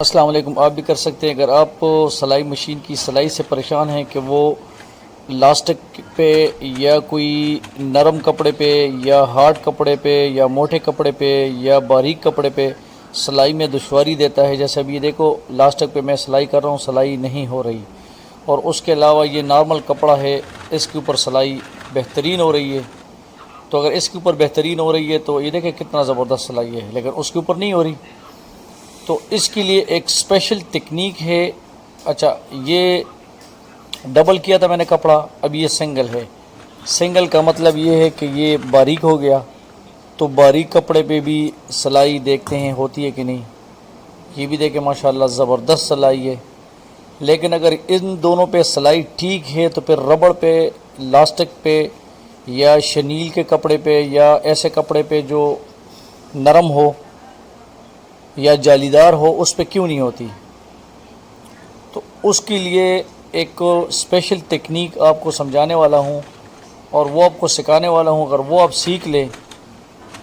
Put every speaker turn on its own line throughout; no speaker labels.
السلام علیکم. آپ بھی کر سکتے ہیں اگر آپ سلائی مشین کی سلائی سے پریشان ہیں کہ وہ لاسٹک پہ یا کوئی نرم کپڑے پہ یا ہارڈ کپڑے پہ یا موٹے کپڑے پہ یا باریک کپڑے پہ سلائی میں دشواری دیتا ہے. جیسے اب یہ دیکھو لاسٹک پہ میں سلائی کر رہا ہوں، سلائی نہیں ہو رہی، اور اس کے علاوہ یہ نارمل کپڑا ہے اس کے اوپر سلائی بہترین ہو رہی ہے. تو اگر اس کے اوپر بہترین ہو رہی ہے تو یہ دیکھیں کتنا زبردست سلائی ہے، لیکن اس کے اوپر نہیں ہو رہی. تو اس کے لیے ایک اسپیشل تکنیک ہے. اچھا، یہ ڈبل کیا تھا میں نے کپڑا، اب یہ سنگل ہے. سنگل کا مطلب یہ ہے کہ یہ باریک ہو گیا. تو باریک کپڑے پہ بھی سلائی دیکھتے ہیں ہوتی ہے کہ نہیں. یہ بھی دیکھیں ماشاءاللہ زبردست سلائی ہے. لیکن اگر ان دونوں پہ سلائی ٹھیک ہے تو پھر ربڑ پہ، لاسٹک پہ یا شنیل کے کپڑے پہ یا ایسے کپڑے پہ جو نرم ہو یا جالیدار ہو اس پہ کیوں نہیں ہوتی. تو اس کے لیے ایک اسپیشل تکنیک آپ کو سمجھانے والا ہوں اور وہ آپ کو سکھانے والا ہوں. اگر وہ آپ سیکھ لیں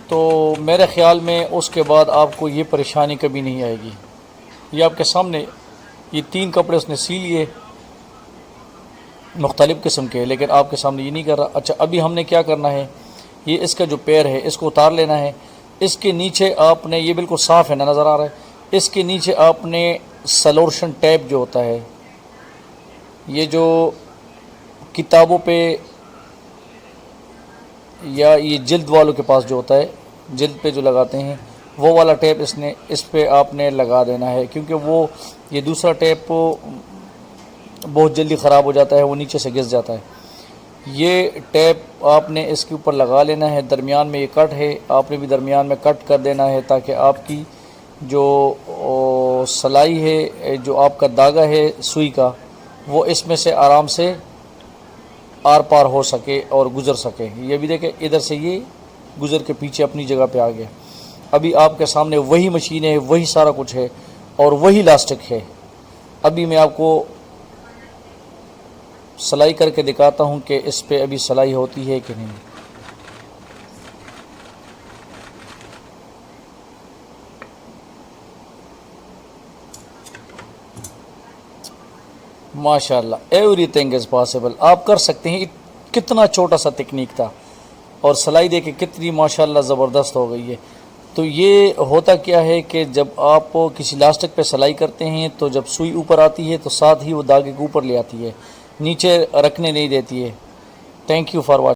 تو میرے خیال میں اس کے بعد آپ کو یہ پریشانی کبھی نہیں آئے گی. یہ آپ کے سامنے یہ 3 کپڑے اس نے سی لیے مختلف قسم کے، لیکن آپ کے سامنے یہ نہیں کر رہا. اچھا، ابھی ہم نے کیا کرنا ہے، یہ اس کا جو پیر ہے اس کو اتار لینا ہے. اس کے نیچے آپ نے، یہ بالکل صاف ہے نا، نظر آ رہا ہے، اس کے نیچے آپ نے سلورشن ٹیپ جو ہوتا ہے، یہ جو کتابوں پہ یا یہ جلد والوں کے پاس جو ہوتا ہے، جلد پہ جو لگاتے ہیں، وہ والا ٹیپ اس پہ آپ نے لگا دینا ہے. کیونکہ وہ یہ دوسرا ٹیپ بہت جلدی خراب ہو جاتا ہے، وہ نیچے سے گھس جاتا ہے. یہ ٹیپ آپ نے اس کے اوپر لگا لینا ہے. درمیان میں یہ کٹ ہے، آپ نے بھی درمیان میں کٹ کر دینا ہے تاکہ آپ کی جو سلائی ہے، جو آپ کا داغا ہے سوئی کا، وہ اس میں سے آرام سے آر پار ہو سکے اور گزر سکے. یہ بھی دیکھیں ادھر سے یہ گزر کے پیچھے اپنی جگہ پہ آ گیا. ابھی آپ کے سامنے وہی مشین ہے، وہی سارا کچھ ہے اور وہی لاسٹک ہے. ابھی میں آپ کو سلائی کر کے دکھاتا ہوں کہ اس پہ ابھی سلائی ہوتی ہے کہ نہیں. ماشاءاللہ ایوری تھنگ از پاسبل. آپ کر سکتے ہیں. کتنا چھوٹا سا تکنیک تھا اور سلائی دے کے کتنی ماشاءاللہ زبردست ہو گئی ہے. تو یہ ہوتا کیا ہے کہ جب آپ کسی لاسٹک پہ سلائی کرتے ہیں تو جب سوئی اوپر آتی ہے تو ساتھ ہی وہ داغے کو اوپر لے آتی ہے، نیچے رکھنے نہیں دیتی ہے. Thank you for watching.